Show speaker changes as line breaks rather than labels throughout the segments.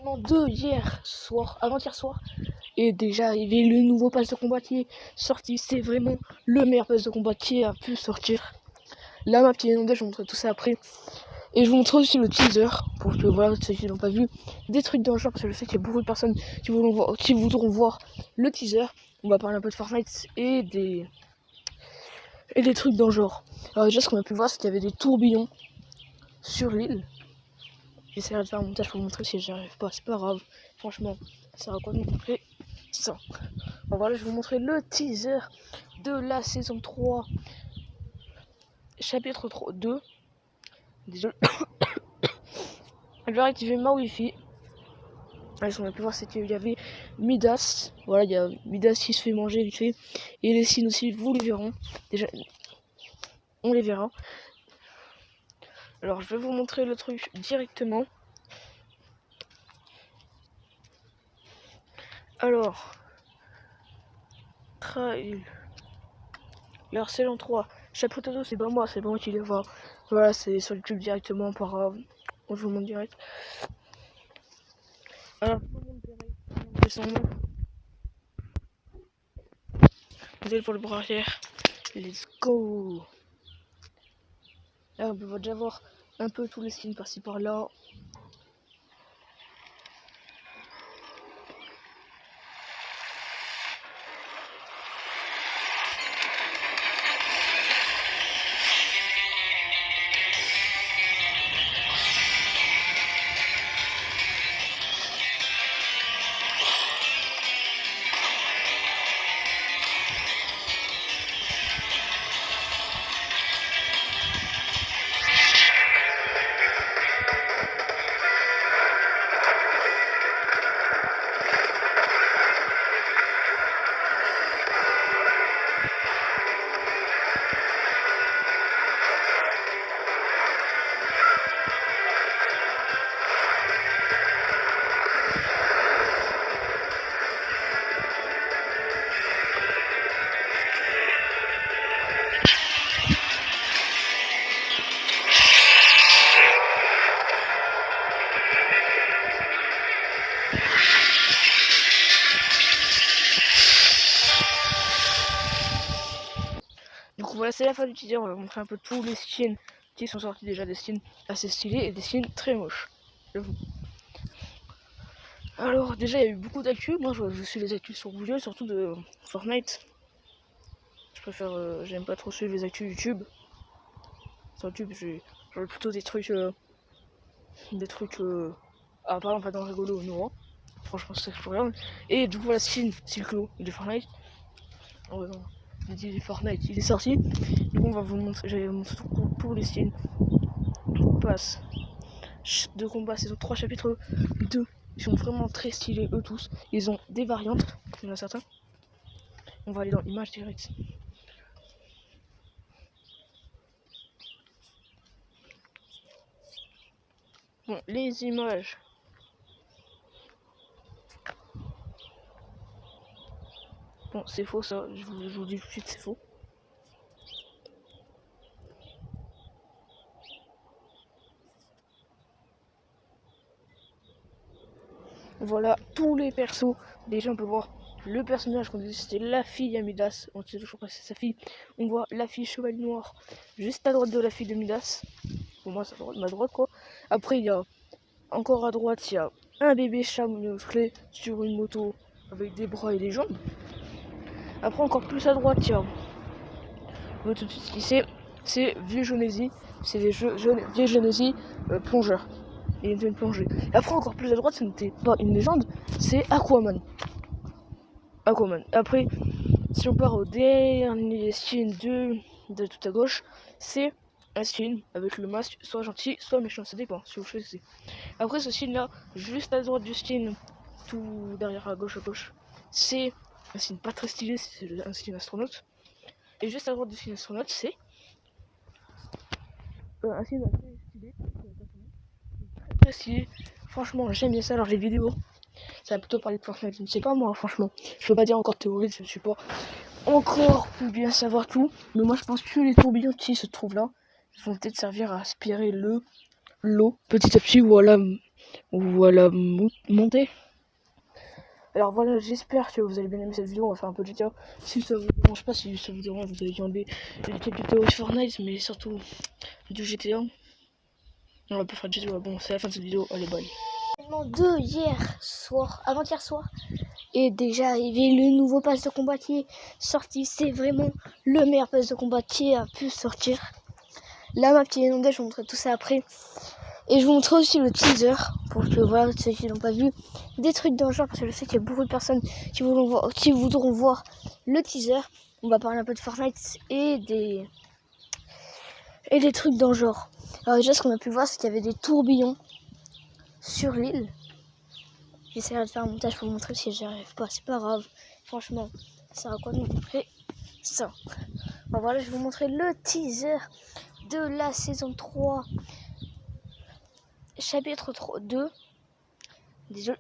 l'événement de hier soir, avant-hier soir. Et déjà, il y avait le nouveau pass de combat qui est sorti. C'est vraiment le meilleur pass de combat qui a pu sortir. Là, ma petite inondée, je vous montrerai tout ça après. Et je vous montrerai aussi le teaser, pour que voilà, ceux qui n'ont pas vu, des trucs dans le genre, parce que je sais qu'il y a beaucoup de personnes qui voudront voir le teaser. On va parler un peu de Fortnite et des trucs dans le genre. Alors déjà, ce qu'on a pu voir, c'est qu'il y avait des tourbillons sur l'île. J'essaierai de faire un montage pour vous montrer si j'y arrive pas, c'est pas grave. Franchement, ça va quoi de montrer ça. Bon, voilà, je vais vous montrer le teaser de la saison 3, chapitre 2. Désolé. Je vais activer ma wifi. Là, ce qu'on a pu voir, c'est qu'il y avait Midas. Voilà, il y a Midas qui se fait manger vite fait. Et les signes aussi, vous les verrez. Déjà, on les verra. Alors, je vais vous montrer le truc directement. Alors, trail. Alors, saison 3, chapitre 2, c'est pas moi qui les vois. Voilà, c'est sur YouTube directement par. On vous montre direct. Alors, je vous montre direct son nom. Désolé pour le bras arrière. Let's go. Là, on peut déjà voir un peu tous les skins par-ci par-là. Du coup voilà, c'est la fin du teaser, on va vous montrer un peu tous les skins qui sont sortis déjà, des skins assez stylés et des skins très moches. Alors déjà il y a eu beaucoup d'actu, moi je suis les actus sur Google, surtout de Fortnite. Je préfère, j'aime pas trop suivre les actus YouTube. Sur YouTube j'aurais plutôt des trucs, par exemple pas dans le rigolo, non. Franchement c'est ce que je regarde. Et du coup voilà, skin Silclo de Fortnite. Oh non, j'ai dit Fortnite, il est sorti. Du coup on va vous montrer, j'avais montré tous les skins. Passe de combat saison 3 chapitre 2. Ils sont vraiment très stylés eux tous. Ils ont des variantes, il y en a certains. On va aller dans l'image directe. Bon, les images. Bon, c'est faux ça, je vous dis tout de suite, c'est faux. Voilà tous les persos. Déjà on peut voir le personnage qu'on disait c'était la fille à Midas. On sait toujours pas si c'est sa fille. On voit la fille cheval noir juste à droite de la fille de Midas. Pour moi c'est ma droite quoi. Après il y a encore à droite, il y a un bébé chat musclé sur une moto avec des bras et des jambes. Après encore plus à droite, il y a tout de suite qui c'est Vieux Genésie. C'est Vieux Genésie plongeur. Et il une plongée. Et après encore plus à droite, ce n'était pas une légende, c'est Aquaman. Après, si on part au dernier skin de tout à gauche, c'est un skin avec le masque, soit gentil, soit méchant, ça dépend si vous choisissez. Après ce skin là, juste à droite du skin, tout derrière à gauche, c'est un skin pas très stylé, c'est un skin astronaute. Et juste à droite du skin astronaute, c'est un skin assez stylé, très stylé. Franchement, j'aime bien ça. Alors les vidéos, ça va plutôt parler de Fortnite, je ne sais pas moi, franchement. Je peux pas dire encore théorie, je ne suis pas encore pour bien savoir tout. Mais moi je pense que les tourbillons qui se trouvent là vont peut-être servir à aspirer l'eau petit à petit. Voilà, ou à la montée. Alors voilà, j'espère que vous allez bien aimer cette vidéo. On va faire un peu de GTA. Si ça vous dérange pas, si ça vous dérange, vous allez enlever quelques théories Fortnite, mais surtout du GTA. On va pas faire de GTA. Bon, c'est la fin de cette vidéo. Allez, bye. De hier soir, avant-hier soir, et déjà arrivé le nouveau pass de combat qui est sorti. C'est vraiment le meilleur pass de combat qui a pu sortir. Là, ma petite inondée, je vous montrerai tout ça après. Et je vous montrerai aussi le teaser pour que voilà, ceux qui n'ont pas vu des trucs dans le genre, parce que je sais qu'il y a beaucoup de personnes qui voudront voir le teaser. On va parler un peu de Fortnite et des trucs dans le genre. Alors déjà, ce qu'on a pu voir, c'est qu'il y avait des tourbillons sur l'île. J'essaierai de faire un montage pour vous montrer si j'y arrive pas, c'est pas grave. Franchement, ça sert à quoi de vous montrer ça. Alors voilà, je vais vous montrer le teaser de la saison 3. Chapitre 2. Désolé.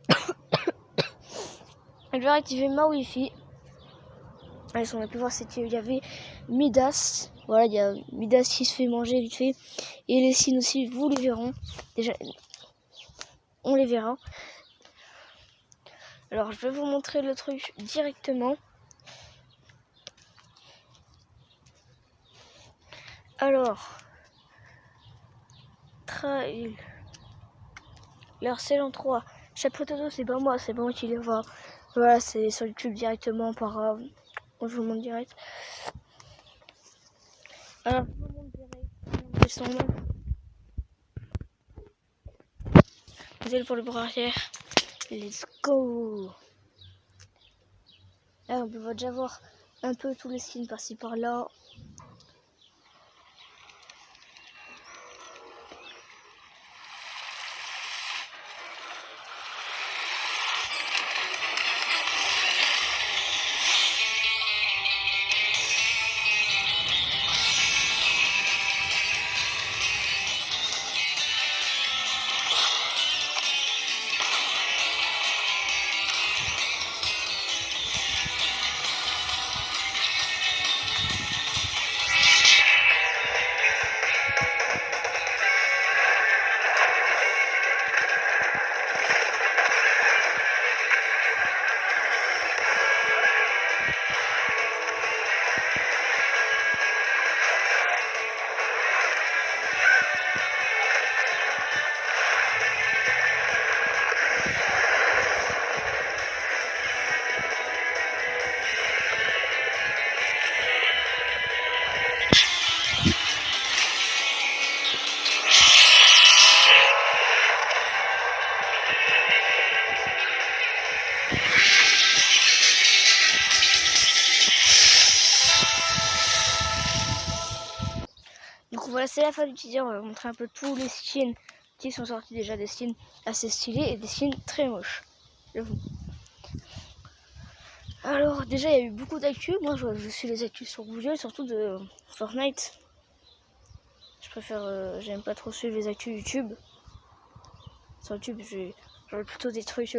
Je vais activer ma wifi. Alors, ce qu'on a pu voir, c'est qu'il y avait Midas. Voilà, il y a Midas qui se fait manger vite fait. Et les signes aussi, vous les verrez. Déjà, on les verra. Alors, je vais vous montrer le truc directement. Alors, Trail. Alors, saison 3. Chapitre 2, c'est pas moi qui les vois. Voilà, c'est sur YouTube directement par... je vous montre direct. Alors, je vous montre direct. Vous allez pour le bras arrière. Let's go. Là, on peut déjà voir un peu tous les skins par-ci par-là. Du coup voilà, c'est la fin du teaser. On va vous montrer un peu tous les skins qui sont sortis déjà, des skins assez stylés et des skins très moches. J'avoue. Alors déjà il y a eu beaucoup d'actu. Moi je suis les actus sur Google, surtout de Fortnite. Je préfère, j'aime pas trop suivre les actus YouTube. Sur YouTube j'aurais plutôt des trucs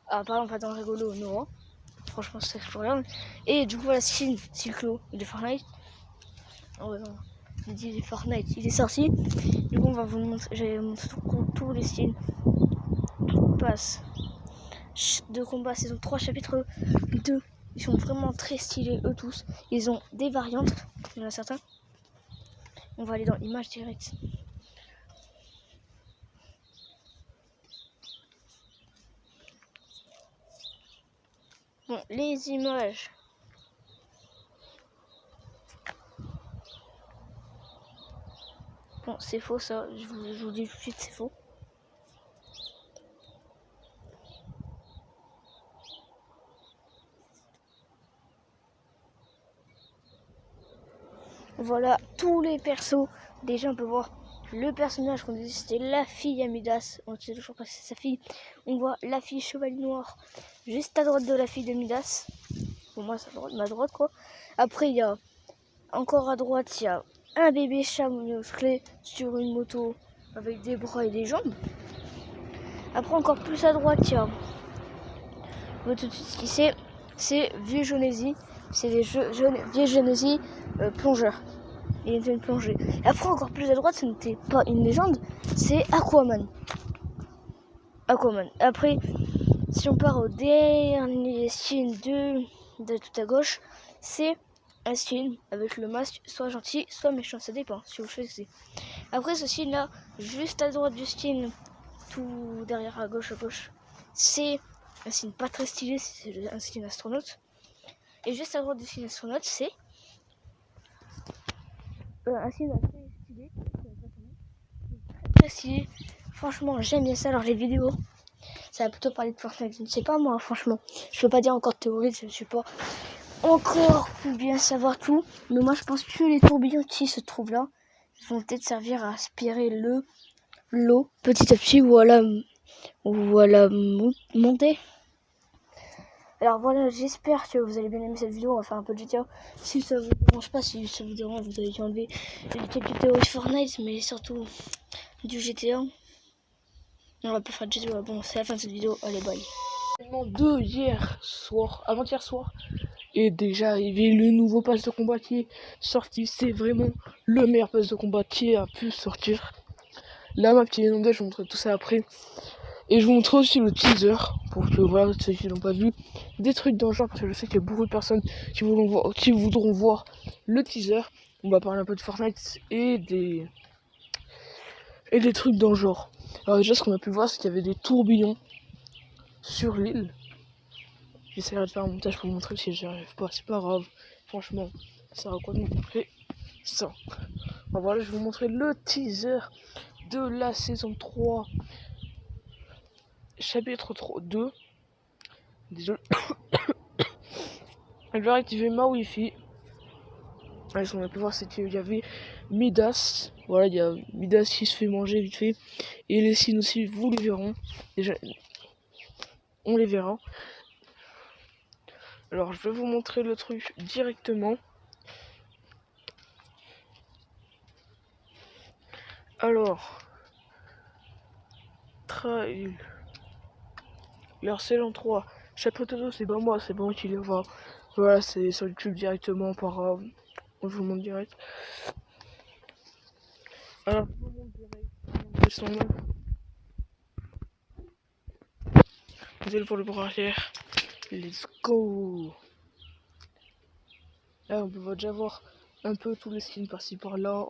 par exemple dans rigolo, non. Franchement c'est toujours rien. Et du coup voilà, skin Cyclo de Fortnite. Oh ouais, non. J'ai dit Fortnite, il est sorti. Du coup on va vous montrer, je vais vous montrer tous les skins. Passe de combat saison 3 chapitre 2. Ils sont vraiment très stylés eux tous. Ils ont des variantes, il y en a certains. On va aller dans images directes. Bon, les images. Bon, c'est faux ça, je vous dis tout de suite, c'est faux. Voilà tous les persos. Déjà on peut voir le personnage qu'on disait c'était la fille Midas. On ne sait toujours pas si c'est sa fille. On voit la fille Chevalier Noir juste à droite de la fille de Midas. Pour moi c'est à droite, ma droite quoi. Après il y a encore à droite, il y a un bébé chat musclé sur une moto avec des bras et des jambes. Après encore plus à droite, il y a... On voit tout de suite ce qui c'est Vieux Genésie. C'est les Vieux Genésie plongeurs. il était une plongée. Et après, encore plus à droite, ce n'était pas une légende, c'est Aquaman. Après, si on part au dernier skin de tout à gauche, c'est un skin avec le masque soit gentil, soit méchant, ça dépend si vous choisissez. Après ce skin là, juste à droite du skin, tout derrière à gauche, c'est un skin pas très stylé, c'est un skin astronaute. Et juste à droite du skin astronaute, c'est un skin assez stylé, très stylé. Franchement, j'aime bien ça. Alors les vidéos, ça va plutôt parler de Fortnite. Je ne sais pas moi, franchement. Je peux pas dire encore de théorie, je ne suis pas encore pour bien savoir tout. Mais moi, je pense que les tourbillons qui se trouvent là vont peut-être servir à aspirer l'eau petit à petit ou à la monter. Alors voilà, j'espère que vous allez bien aimer cette vidéo. On va faire un peu de GTA. Si ça vous dérange pas, si ça vous dérange, vous allez enlever quelques théories Fortnite, mais surtout du GTA. On va pas faire de GTA. Bon, c'est la fin de cette vidéo. Allez, bye. De avant-hier soir, et déjà arrivé le nouveau pass de combat qui est sorti. C'est vraiment le meilleur pass de combat qui a pu sortir. Là, ma petite inondée, je vous montre tout ça après. Et je vous montre aussi le teaser, pour que voilà, ceux qui n'ont pas vu, des trucs dans le genre, parce que je sais qu'il y a beaucoup de personnes qui voudront voir le teaser. On va parler un peu de Fortnite et des trucs dans le genre. Alors déjà, ce qu'on a pu voir, c'est qu'il y avait des tourbillons sur l'île. J'essaierai de faire un montage pour vous montrer si j'y arrive pas, c'est pas grave. Franchement, ça va quoi de montrer ça. Alors voilà, je vais vous montrer le teaser de la saison 3, chapitre 2. Désolé. Je vais activer ma wifi. Alors, ce qu'on a pu voir, c'est qu'il y avait Midas. Voilà, il y a Midas qui se fait manger vite fait. Et les signes aussi, vous les verrez. Déjà, on les verra. Alors, je vais vous montrer le truc directement. Alors, trail. Alors, saison 3, chapitre 2, c'est pas moi qui les vois. Voilà, c'est sur YouTube directement par. Je vous montre direct. Alors, je vous montre direct. Son nom. Désolé pour le bras arrière. Let's go. Là, on peut déjà voir un peu tous les skins par-ci par-là.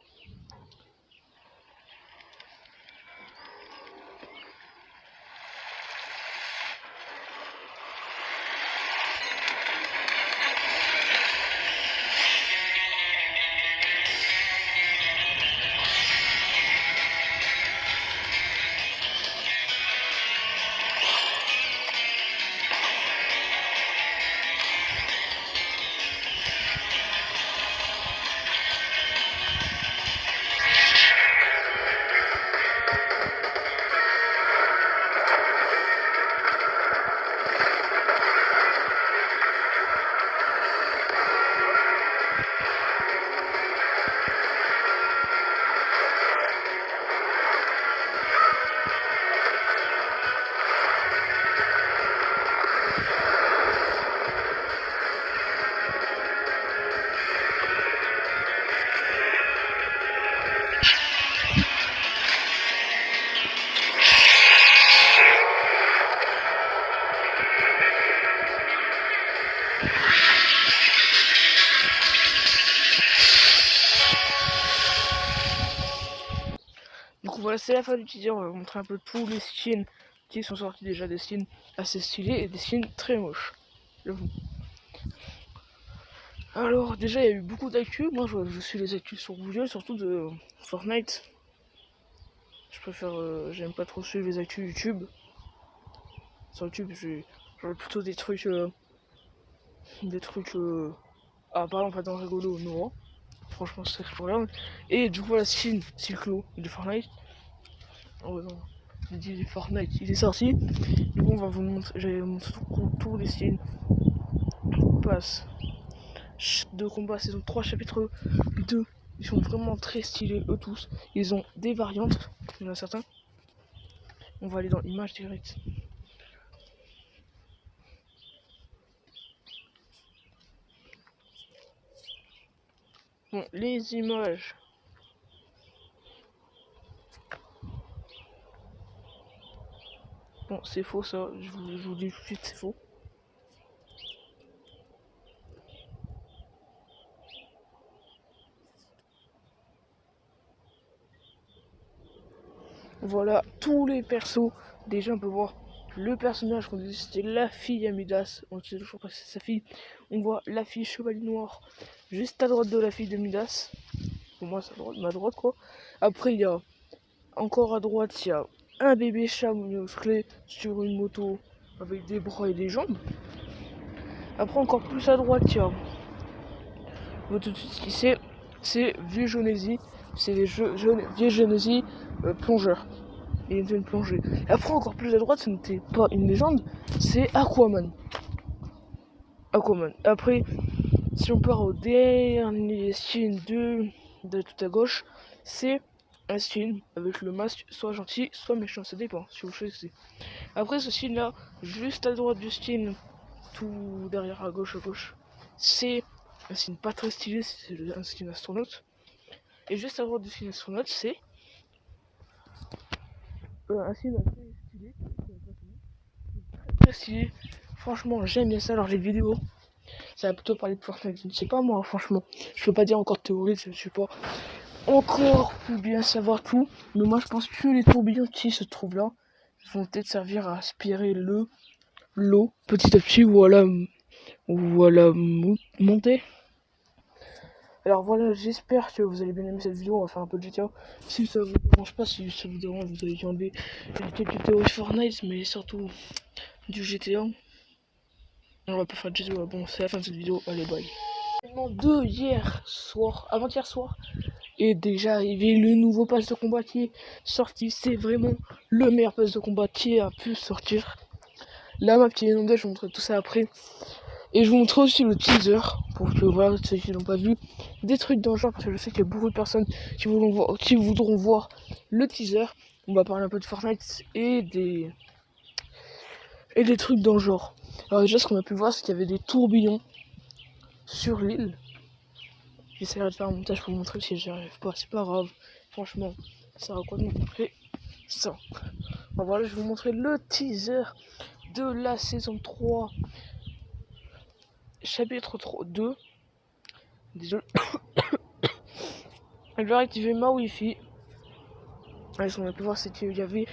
Donc voilà, c'est la fin du teaser. On va vous montrer un peu tous les skins qui sont sortis déjà, des skins assez stylés et des skins très moches. Alors déjà, il y a eu beaucoup d'actu. Moi, je suis les actus sur Google, surtout de Fortnite. Je préfère, j'aime pas trop suivre les actus YouTube. Sur YouTube, j'aurais plutôt des trucs, ah par exemple, pas dans rigolo, non. Franchement, c'est très problème. Et du coup, la skin Cyclo de Fortnite. Oh non, j'ai dit Fortnite, il est sorti. Du coup, on va vous montrer, j'ai montré tous les skins. Passe de combat saison 3 chapitre 2. Ils sont vraiment très stylés eux tous. Ils ont des variantes, il y en a certains. On va aller dans image directe. Bon, les images. Bon, c'est faux ça, je vous dis tout de suite, c'est faux. Voilà tous les persos. Déjà on peut voir le personnage qu'on disait c'était la fille à Midas. On ne sait toujours pas si c'est sa fille. On voit la fille Chevalier Noir juste à droite de la fille de Midas. Pour moi c'est ma droite quoi. Après il y a encore à droite il y a un bébé chat musclé sur une moto avec des bras et des jambes. Après encore plus à droite il y a tout de suite qui c'est Vieux Genésie. C'est les Vieux Genésie plongeurs. Et il une plongée. Et après encore plus à droite, ce n'était pas une légende, c'est Aquaman. Aquaman. Après, si on part au dernier skin de tout à gauche, c'est un skin avec le masque soit gentil, soit méchant, ça dépend si vous choisissez. Après ce skin là, juste à droite du skin, tout derrière à gauche, c'est un skin pas très stylé, c'est un skin astronaute. Et juste à droite du skin astronaute, c'est un skin assez stylé. Très stylé. Franchement, j'aime bien ça. Alors, les vidéos, ça va plutôt parler de Fortnite. Je ne sais pas, moi, franchement. Je peux pas dire encore de théorie, je ne suis pas encore pour bien savoir tout. Mais moi, je pense que les tourbillons qui se trouvent là vont peut-être servir à aspirer l'eau petit à petit ou à la monter. Alors voilà, j'espère que vous allez bien aimer cette vidéo. On va faire un peu de GTA. Si ça vous dérange pas, si ça vous dérange, vous allez enlever quelques théories Fortnite, mais surtout du GTA. On va pas faire de GTA. Bon, c'est la fin de cette vidéo. Allez, bye. De hier soir, avant-hier soir, et déjà arrivé le nouveau pass de combat qui est sorti. C'est vraiment le meilleur pass de combat qui a pu sortir. Là, ma petite inondée, je vous montrerai tout ça après. Et je vous montrerai aussi le teaser, pour que voilà, ceux qui n'ont pas vu, des trucs dans le genre, parce que je sais qu'il y a beaucoup de personnes qui voudront voir le teaser. On va parler un peu de Fortnite et des trucs dans le genre. Alors déjà, ce qu'on a pu voir, c'est qu'il y avait des tourbillons sur l'île. J'essaierai de faire un montage pour vous montrer si j'y arrive pas, c'est pas grave. Franchement, ça va quoi de montrer ça. Alors voilà, je vais vous montrer le teaser de la saison 3. Chapitre 2. Désolé. Je vais activer ma wifi. Alors, ce qu'on a pu voir, c'est qu'il y avait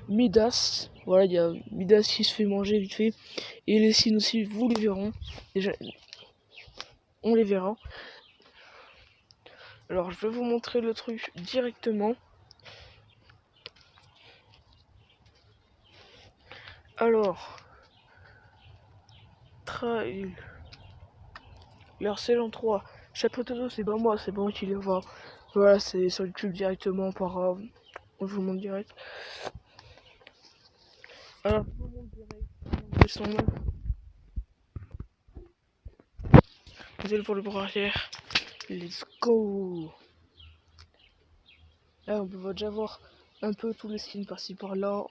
Midas. Voilà, il y a Midas qui se fait manger vite fait. Et les signes aussi, vous les verrez. Déjà, on les verra. Alors, je vais vous montrer le truc directement. Alors, trail. Alors, saison 3. Chapitre 2, c'est pas moi, c'est bon qui les voit. Voilà, c'est sur YouTube directement par. Je vous montre direct. Alors, je vous montre direct. Son nom. Désolé pour le bras arrière. Let's go. Là, on peut déjà voir un peu tous les skins par-ci par-là.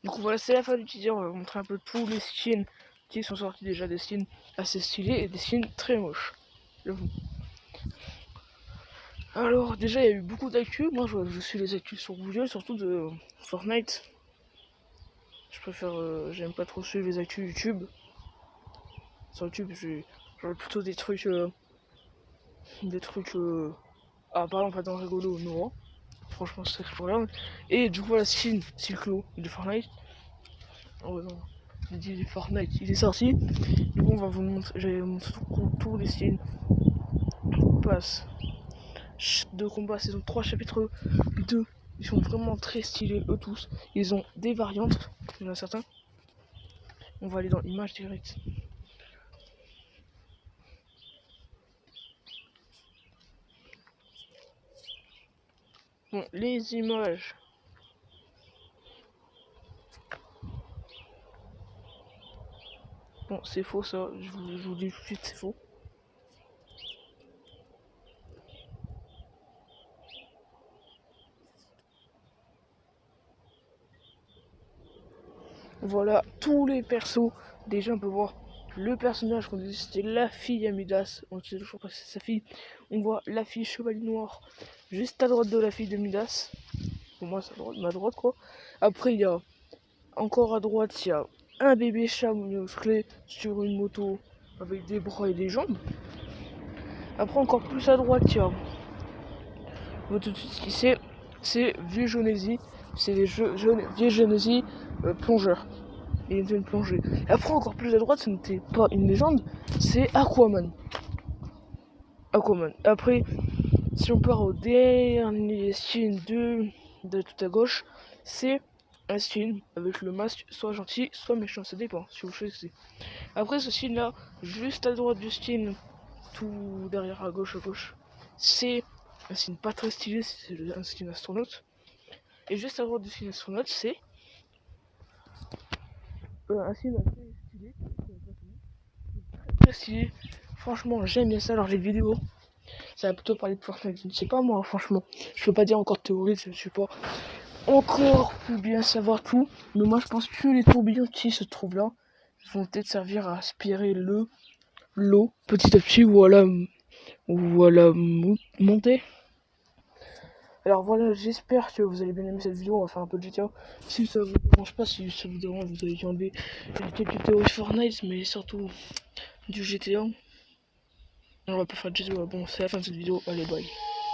Donc voilà, c'est la fin du teaser. On va vous montrer un peu tous les skins qui sont sortis déjà, des skins assez stylés et des skins très moches. j'avoue. Alors déjà il y a eu beaucoup d'actu, moi je suis les actus sur Google, surtout de Fortnite. Je préfère, j'aime pas trop suivre les actus YouTube. Sur YouTube j'aurais plutôt des trucs, ah par exemple pas dans rigolo, non. Franchement c'est très bien. Et du coup la skin cyclo de Fortnite. Oh non, j'ai dit Fortnite, il est sorti. Du coup on va vous montrer, j'avais montré tous les skins. Passe de combat saison 3 chapitre 2. Ils sont vraiment très stylés eux tous. Ils ont des variantes, il y en a certains. On va aller dans images directes. Bon, les images. Bon, c'est faux ça, je vous dis tout de suite, c'est faux. Voilà tous les persos. Déjà on peut voir le personnage qu'on disait c'était la fille à Midas. On ne sait toujours pas si c'est sa fille. On voit la fille chevalier noir juste à droite de la fille de Midas. Pour moi c'est ma droite quoi. Après il y a encore à droite il y a un bébé chat musclé sur une moto avec des bras et des jambes. Après encore plus à droite il y a tout de suite ce qui c'est Vieux Genésie. C'est les Vieux Genésie plongeurs. Et une plongée. Et après encore plus à droite, ce n'était pas une légende, c'est Aquaman. Aquaman. Après, si on part au dernier skin de tout à gauche, c'est un skin avec le masque soit gentil, soit méchant, ça dépend si vous choisissez. Après ce skin là, juste à droite du skin, tout derrière à gauche, c'est un skin pas très stylé, c'est un skin astronaute. Et juste à droite du skin astronaute, c'est un skin assez stylé, très stylé. Franchement, j'aime bien ça. Alors les vidéos, ça va plutôt parler de Fortnite. Je ne sais pas moi, franchement. Je peux pas dire encore de théorie, je ne sais pas encore plus bien savoir tout. Mais moi, je pense que les tourbillons qui se trouvent là vont peut-être servir à aspirer l'eau petit à petit ou à la monter. Alors voilà, j'espère que vous allez bien aimer cette vidéo. On va faire un peu de GTA. Si ça vous dérange pas, si ça vous dérange, vous avez enlevé quelques théories Fortnite, mais surtout du GTA. On va pas faire de GTA. Bon, c'est la fin de cette vidéo. Allez, bye.